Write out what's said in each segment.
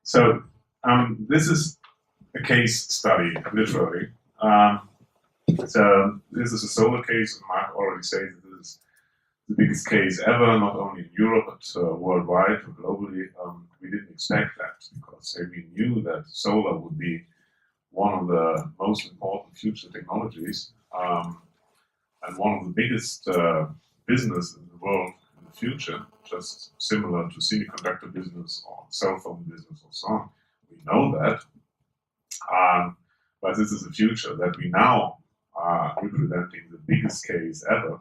So this is a case study, literally. So this is a solar case, and Mark already said that this is the biggest case ever, not only in Europe, but worldwide or globally. We didn't expect that because we knew that solar would be one of the most important future technologies and one of the biggest business in the world in the future, just similar to semiconductor business or cell phone business or so on. We know that, but this is the future that we now are representing the biggest case ever.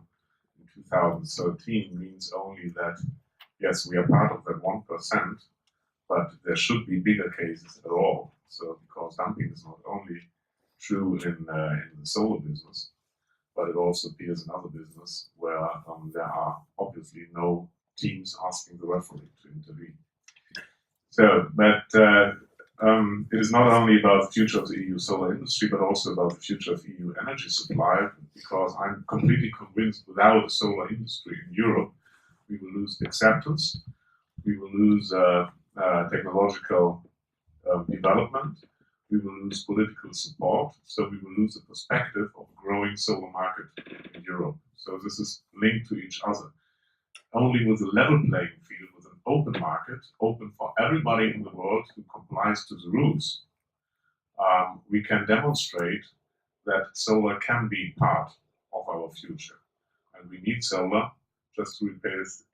2013 means only that, yes, we are part of that 1%, but there should be bigger cases at all. So, because dumping is not only true in the solar business, but it also appears in other business where there are obviously no teams asking the referee to intervene. So, but it is not only about the future of the EU solar industry, but also about the future of EU energy supply, because I'm completely convinced without a solar industry in Europe, we will lose acceptance, we will lose technological development, we will lose political support, so we will lose the perspective of growing solar market in Europe. So this is linked to each other. Only with a level playing field, with an open market, open for everybody in the world who complies to the rules, we can demonstrate that solar can be part of our future. And we need solar just to replace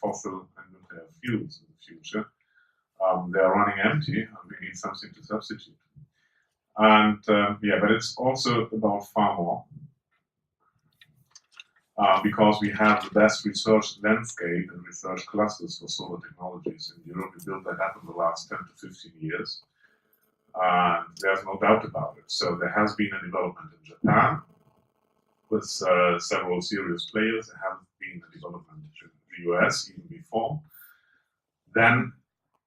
fossil and nuclear fuels in the future. They are running empty, and we need something to substitute. And yeah, but it's also about far more. Because we have the best research landscape and research clusters for solar technologies in Europe. We built that up in the last 10 to 15 years. There's no doubt about it. So there has been a development in Japan with several serious players. There has been a development in the US even before. Then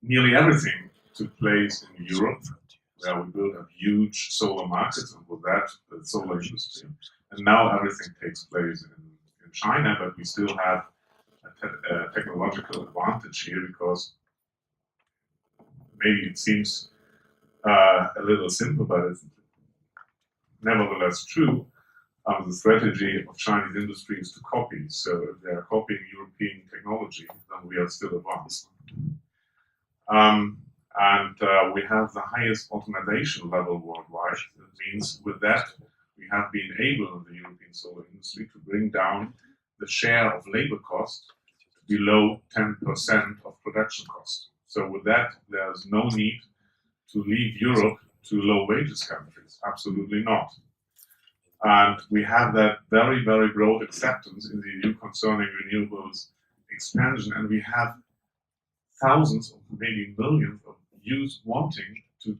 nearly everything took place in Europe, where we built up huge solar markets, and with that, the solar industry. And now everything takes place in China, but we still have a technological advantage here, because maybe it seems a little simple, but it's nevertheless true. The strategy of Chinese industry is to copy. So if they are copying European technology, then we are still advanced. We have the highest automation level worldwide. That means with that, we have been able in the European solar industry to bring down the share of labor cost to below 10% of production cost. So with that, there's no need to leave Europe to low wages countries. Absolutely not. And we have that very, very broad acceptance in the EU concerning renewables expansion, and we have thousands, or maybe millions of youth wanting to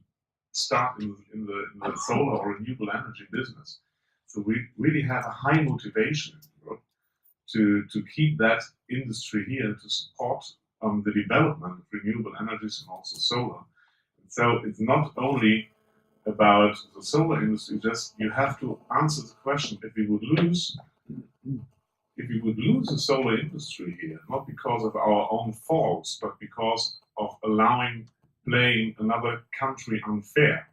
start in the solar or renewable energy business. So we really have a high motivation in Europe to keep that industry here, to support the development of renewable energies and also solar. And so it's not only about the solar industry, just you have to answer the question, if we would lose the solar industry here, not because of our own faults, but because of playing another country unfair,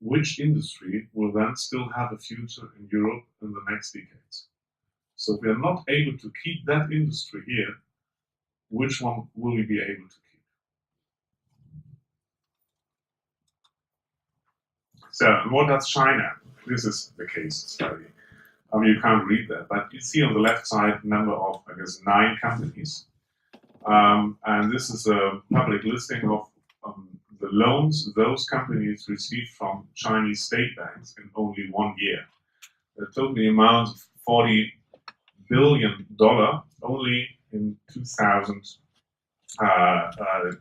which industry will then still have a future in Europe in the next decades? So if we are not able to keep that industry here, which one will we be able to keep? So what does China? This is the case study. You can't read that, but you see on the left side number of, I guess, 9 companies. And this is a public listing of the loans those companies received from Chinese state banks in only 1 year. The total amount of $40 billion only in 2010,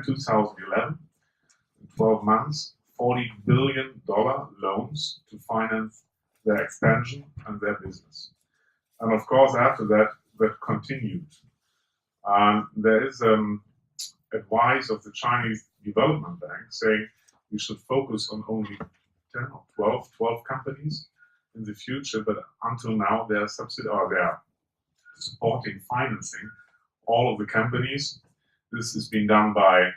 2011, in 12 months, $40 billion loans to finance their expansion and their business. And of course, after that, that continued. There is advice of the Chinese Development Bank saying we should focus on only 10 or 12 companies in the future, but until now they are supporting, financing all of the companies This has been done by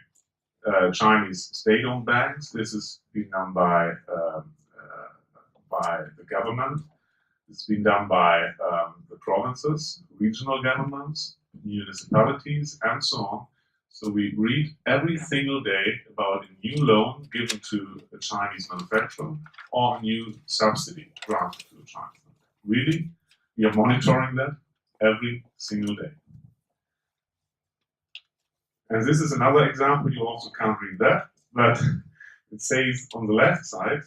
Chinese state-owned banks. This has been done by the government. It's been done by the provinces, regional governments, municipalities, and so on. So we read every single day about a new loan given to a Chinese manufacturer or a new subsidy granted to a Chinese manufacturer. Really, we are monitoring that every single day. And this is another example. You also can't read that, but it says on the left side,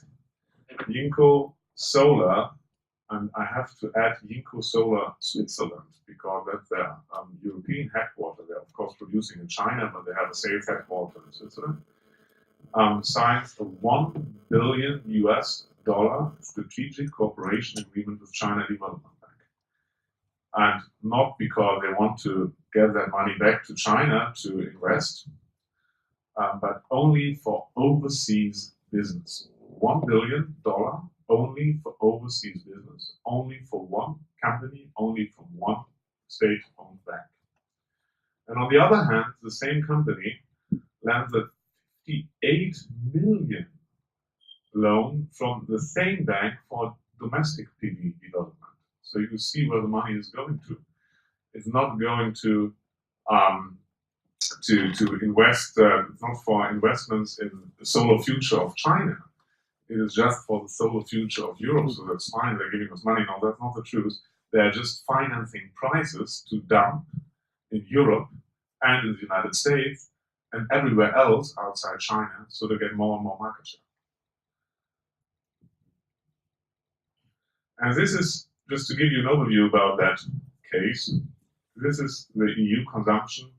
Yinko Solar, and I have to add Yinko Solar Switzerland, because that's their European headquarters. They're of course producing in China, but they have a sales headquarters in Switzerland. Signs a $1 billion strategic cooperation agreement with China Development Bank. And not because they want to get that money back to China to invest, but only for overseas business. $1 billion only for overseas business, only for one company, only from one state-owned bank. And on the other hand, the same company lands a 58 million loan from the same bank for domestic PV development. So you see where the money is going to. It's not going to invest, not for investments in the solar future of China. It is just for the solar future of Europe, so that's fine, they're giving us money. No, that's not the truth. They're just financing prices to dump in Europe and in the United States and everywhere else outside China, so they get more and more market share. And this is, just to give you an overview about that case, this is the EU consumption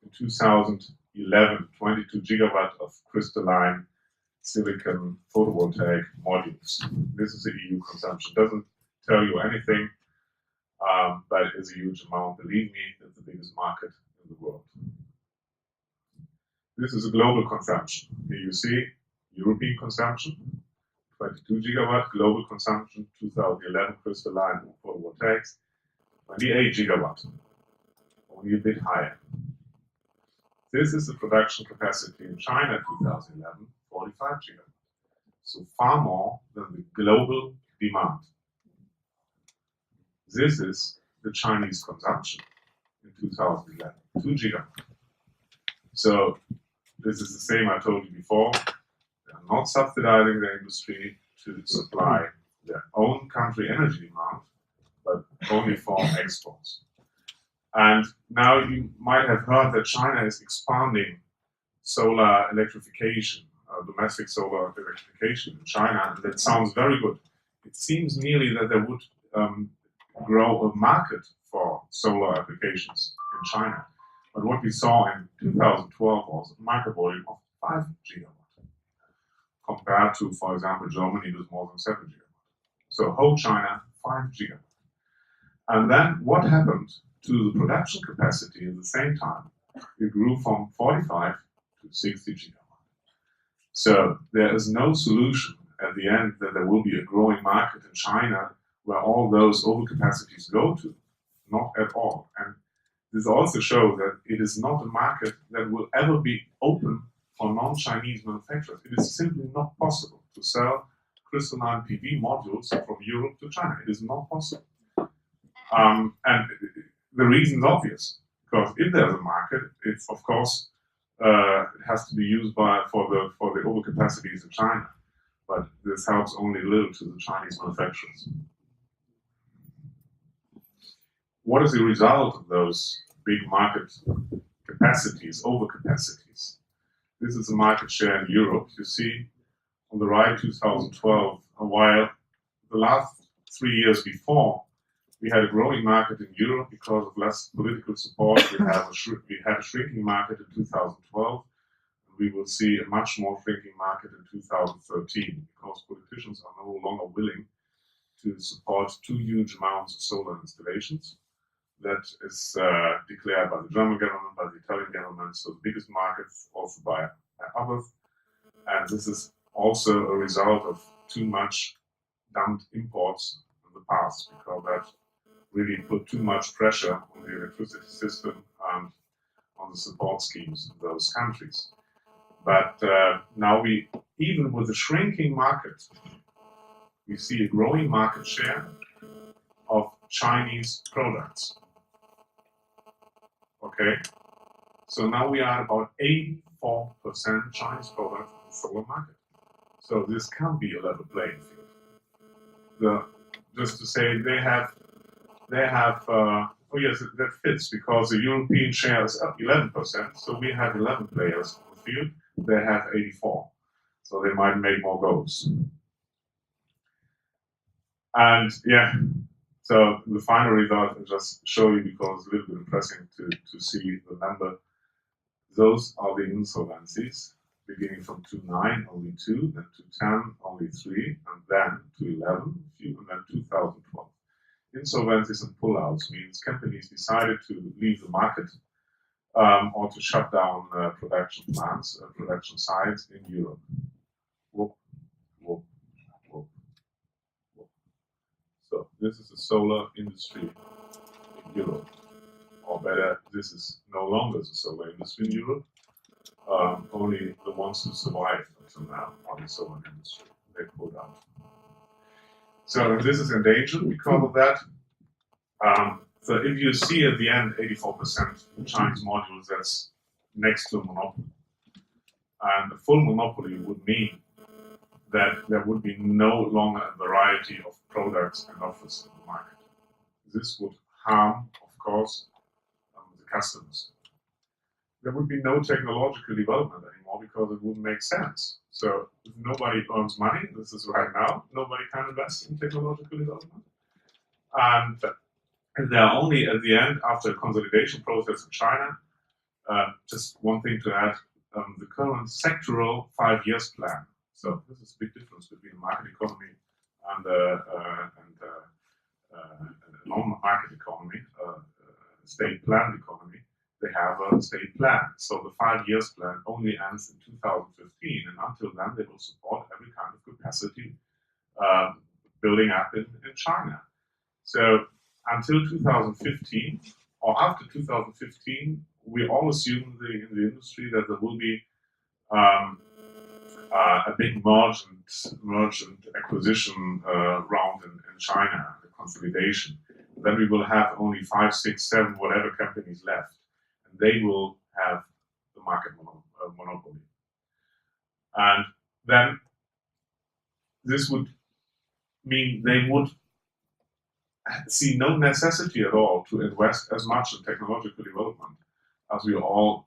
in 2011, 22 gigawatt of crystalline silicon photovoltaic modules. This is the EU consumption. Doesn't tell you anything, but it is a huge amount. Believe me, it's the biggest market in the world. This is a global consumption. Here you see European consumption, 22 gigawatt, global consumption, 2011 crystalline photovoltaics, 28 gigawatt, only a bit higher. This is the production capacity in China 2011, 45 gigawatt. So far more than the global demand. This is the Chinese consumption in 2011, 2 gigawatt. So this is the same I told you before. They are not subsidizing the industry to supply their own country energy demand, but only for exports. And now you might have heard that China is expanding solar electrification, domestic solar electrification in China, and that sounds very good. It seems merely that there would grow a market for solar applications in China. But what we saw in 2012 was a market volume of 5 gigawatt, compared to, for example, Germany with more than 7 gigawatt. So whole China, 5 gigawatt. And then what happened to the production capacity at the same time? It grew from 45 to 60 gigawatt. So there is no solution at the end that there will be a growing market in China where all those overcapacities go to. Not at all. And this also shows that it is not a market that will ever be open for non-Chinese manufacturers. It is simply not possible to sell crystalline PV modules from Europe to China. It is not possible. And the reason is obvious, because if there's a market, it's of course it has to be used for the overcapacities in China. But this helps only a little to the Chinese manufacturers. What is the result of those big market capacities, overcapacities? This is the market share in Europe. You see on the right, 2012, while the last 3 years before, we had a growing market in Europe because of less political support. We had a shrinking market in 2012. We will see a much more shrinking market in 2013 because politicians are no longer willing to support too huge amounts of solar installations. That is declared by the German government, by the Italian government, so the biggest markets also by others. And this is also a result of too much dumped imports in the past, because that really put too much pressure on the electricity system and on the support schemes in those countries. But now even with a shrinking market, we see a growing market share of Chinese products. Okay, so now we are about 84% Chinese products in the solar market. So this can be a level playing field. Just to say, they have. Oh yes, that fits because the European share is up 11%. So we have 11 players on the field. They have 84. So they might make more goals. And yeah, so the final result I'll just show you because it's a little bit impressive to see the number. Those are the insolvencies, beginning from 2009, only 2, then 2010, only 3, and then 2011, few, and then 2012. Insolvencies and pullouts means companies decided to leave the market or to shut down production plants, production sites in Europe. Whoop, whoop, whoop, whoop. So this is the solar industry in Europe. Or better, this is no longer the solar industry in Europe. Only the ones who survived until now are the solar industry. They pulled out. So this is endangered because of that. So if you see at the end 84% Chinese modules, that's next to a monopoly. And a full monopoly would mean that there would be no longer a variety of products and offers in the market. This would harm, of course, the customers. There would be no technological development anymore because it wouldn't make sense. So if nobody earns money, this is right now, nobody can invest in technological development. And they're only at the end, after a consolidation process in China, just one thing to add, the current sectoral 5-year plan. So this is a big difference between a market economy and a non-market economy, state planned economy. They have a state plan. So the 5-year plan only ends in 2015, and until then they will support every kind of capacity building up in China. So until 2015, or after 2015, we all assume in the industry that there will be a big merchant acquisition round in China, the consolidation. Then we will have only 5, 6, 7, whatever companies left. They will have the market monopoly. And then this would mean they would see no necessity at all to invest as much in technological development as we all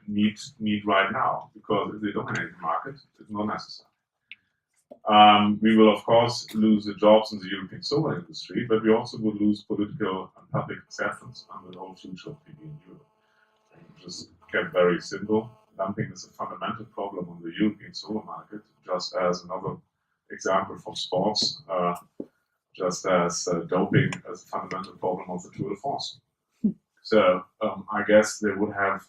need right now, because if they dominate the market, it's not necessary. We will, of course, lose the jobs in the European solar industry, but we also will lose political and public acceptance and the whole future of PV in Europe. Just get very simple. Dumping is a fundamental problem on the European solar market, just as another example from sports, just as doping is a fundamental problem of the Tour de France. So I guess they would have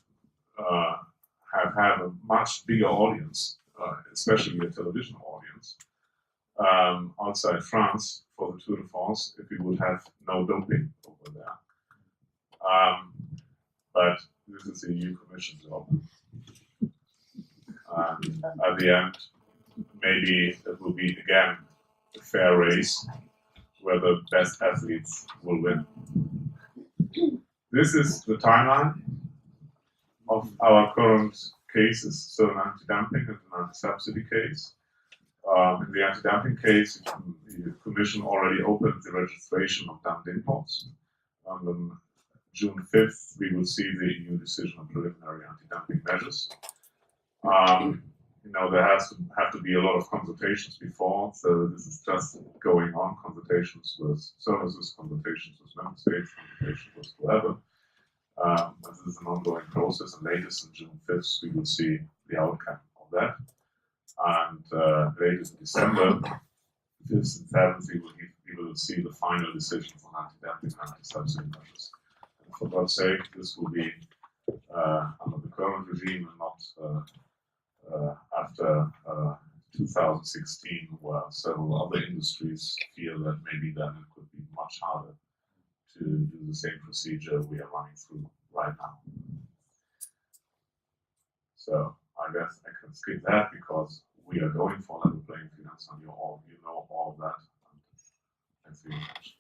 had a much bigger audience, especially a television audience, outside France for the Tour de France if we would have no doping over there. But this is the EU Commission's job. And at the end, maybe it will be again a fair race where the best athletes will win. This is the timeline of our current cases, so an anti-dumping and an anti-subsidy case. In the anti-dumping case, the Commission already opened the registration of dumped imports. On June 5th, we will see the EU decision on preliminary anti-dumping measures. There have to be a lot of consultations before, so this is just going on, consultations with services, consultations with member states, consultations with whoever. This is an ongoing process, and latest on June 5th, we will see the outcome of that. And latest in December 5th and 7th, we will see the final decisions on anti-dumping and anti-subsidy measures. And for God's sake, this will be under the current regime and not after 2016, where several other industries feel that maybe then it could be much harder to do the same procedure we are running through right now. So I guess I can skip that because we are going for level playing field, and you know all of that. And thanks very much.